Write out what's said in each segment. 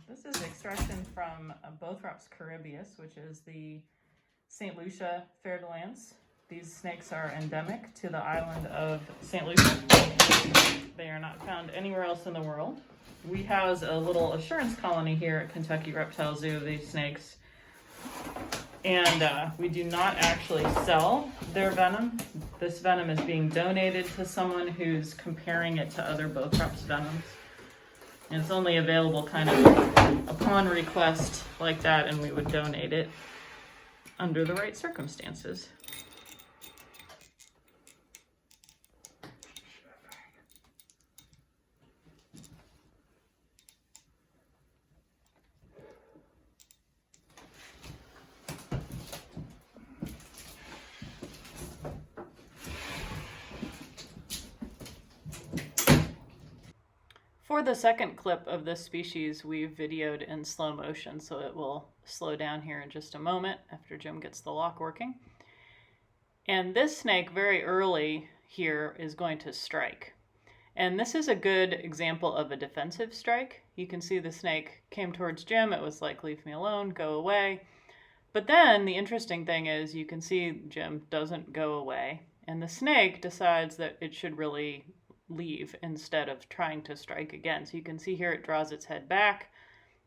This is extraction from Bothrops caribbaeus, which is the St. Lucia Fer de Lance. These snakes are endemic to the island of St. Lucia. They are not found anywhere else in the world. We house a little assurance colony here at Kentucky Reptile Zoo of these snakes. And we do not actually sell their venom. This venom is being donated to someone who's comparing it to other Bothrops venoms. And it's only available kind of upon request like that, and we would donate it under the right circumstances. For the second clip of this species, we've videoed in slow motion, so it will slow down here in just a moment after Jim gets the lock working. And this snake very early here is going to strike. And this is a good example of a defensive strike. You can see the snake came towards Jim. It was like, leave me alone, go away. But then the interesting thing is you can see Jim doesn't go away. And the snake decides that it should really leave instead of trying to strike again. So you can see here it draws its head back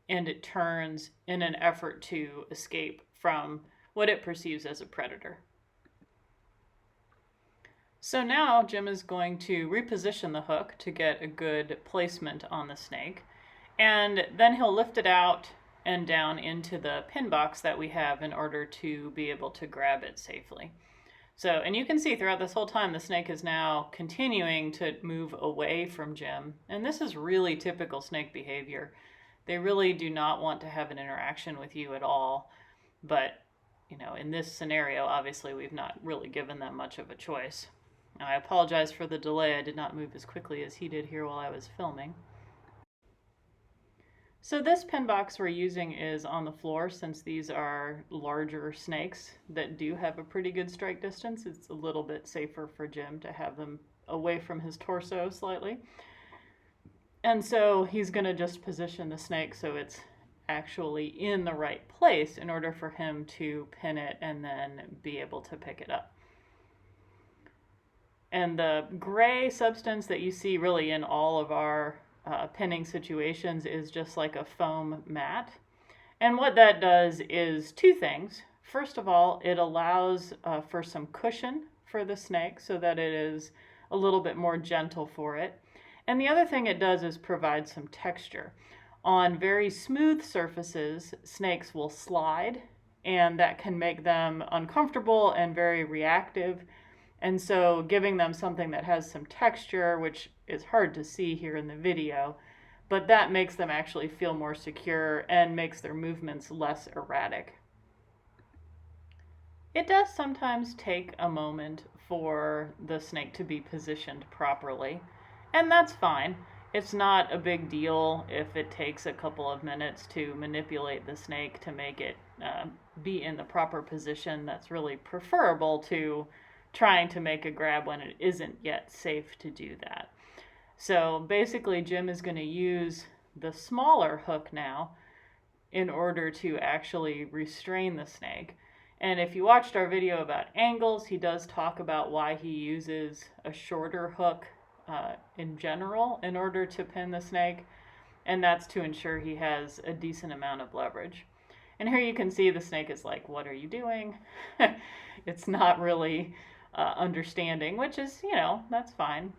and it turns in an effort to escape from what it perceives as a predator. So now Jim is going to reposition the hook to get a good placement on the snake, and then he'll lift it out and down into the pin box that we have in order to be able to grab it safely. So, and you can see throughout this whole time the snake is now continuing to move away from Jim, and this is really typical snake behavior. They really do not want to have an interaction with you at all, but you know, in this scenario obviously we've not really given them much of a choice. Now, I apologize for the delay. I did not move as quickly as he did here while I was filming. So this pin box we're using is on the floor since these are larger snakes that do have a pretty good strike distance. It's a little bit safer for Jim to have them away from his torso slightly. And so he's going to just position the snake so it's actually in the right place in order for him to pin it and then be able to pick it up. And the gray substance that you see really in all of our pinning situations is just like a foam mat. And what that does is two things. First of all, it allows for some cushion for the snake so that it is a little bit more gentle for it. And the other thing it does is provide some texture. On very smooth surfaces, snakes will slide, and that can make them uncomfortable and very reactive. And so giving them something that has some texture, which is hard to see here in the video, but that makes them actually feel more secure and makes their movements less erratic. It does sometimes take a moment for the snake to be positioned properly, and that's fine. It's not a big deal if it takes a couple of minutes to manipulate the snake to make it be in the proper position. That's really preferable to trying to make a grab when it isn't yet safe to do that. So basically Jim is going to use the smaller hook now in order to actually restrain the snake. And if you watched our video about angles, he does talk about why he uses a shorter hook in general in order to pin the snake, and that's to ensure he has a decent amount of leverage. And here you can see the snake is like, what are you doing? It's not really understanding, which is, you know, that's fine.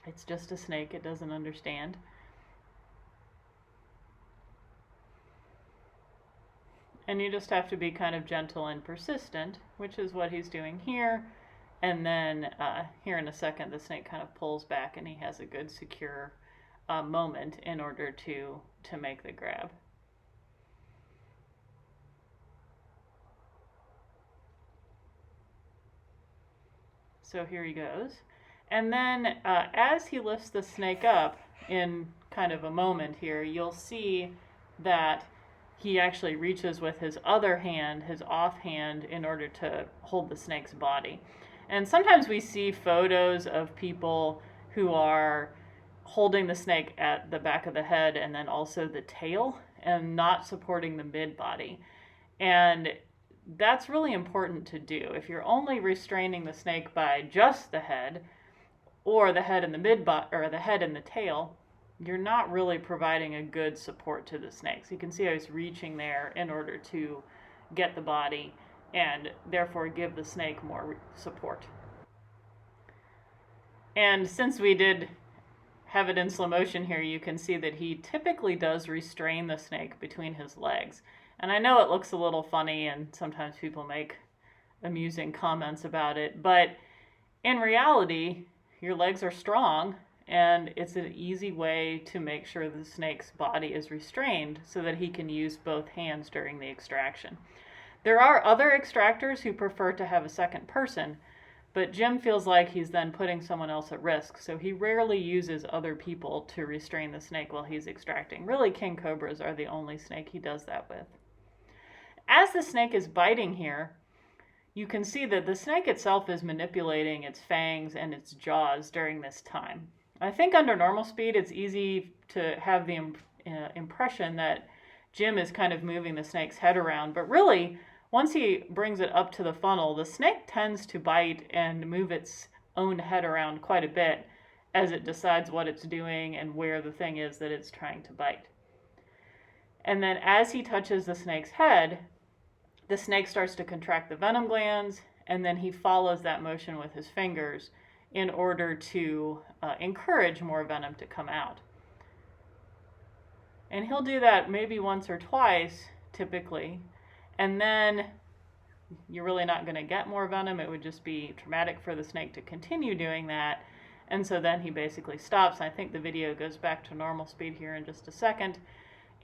It's just a snake. It doesn't understand. And you just have to be kind of gentle and persistent, which is what he's doing here. And then here in a second, the snake kind of pulls back and he has a good secure moment in order to make the grab. So here he goes. And then as he lifts the snake up in kind of a moment here, you'll see that he actually reaches with his other hand, his off hand, in order to hold the snake's body. And sometimes we see photos of people who are holding the snake at the back of the head and then also the tail, and not supporting the mid body. And that's really important to do. If you're only restraining the snake by just the head, or the head and the mid body, or the head and the tail, you're not really providing a good support to the snake. So you can see I was reaching there in order to get the body and therefore give the snake more support. And since we did have it in slow motion here, you can see that he typically does restrain the snake between his legs. And I know it looks a little funny, and sometimes people make amusing comments about it, but in reality, your legs are strong, and it's an easy way to make sure the snake's body is restrained so that he can use both hands during the extraction. There are other extractors who prefer to have a second person, but Jim feels like he's then putting someone else at risk, so he rarely uses other people to restrain the snake while he's extracting. Really, king cobras are the only snake he does that with. As the snake is biting here, you can see that the snake itself is manipulating its fangs and its jaws during this time. I think under normal speed, it's easy to have the impression that Jim is kind of moving the snake's head around, but really, once he brings it up to the funnel, the snake tends to bite and move its own head around quite a bit as it decides what it's doing and where the thing is that it's trying to bite. And then as he touches the snake's head, the snake starts to contract the venom glands, and then he follows that motion with his fingers in order to encourage more venom to come out. And he'll do that maybe once or twice, typically, and then you're really not going to get more venom. It would just be traumatic for the snake to continue doing that, and so then he basically stops. I think the video goes back to normal speed here in just a second,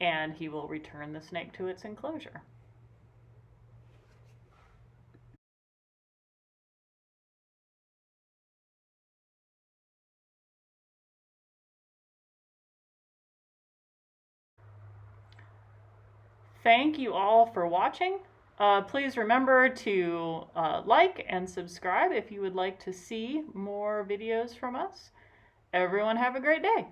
and he will return the snake to its enclosure. Thank you all for watching. Please remember to like and subscribe if you would like to see more videos from us. Everyone have a great day.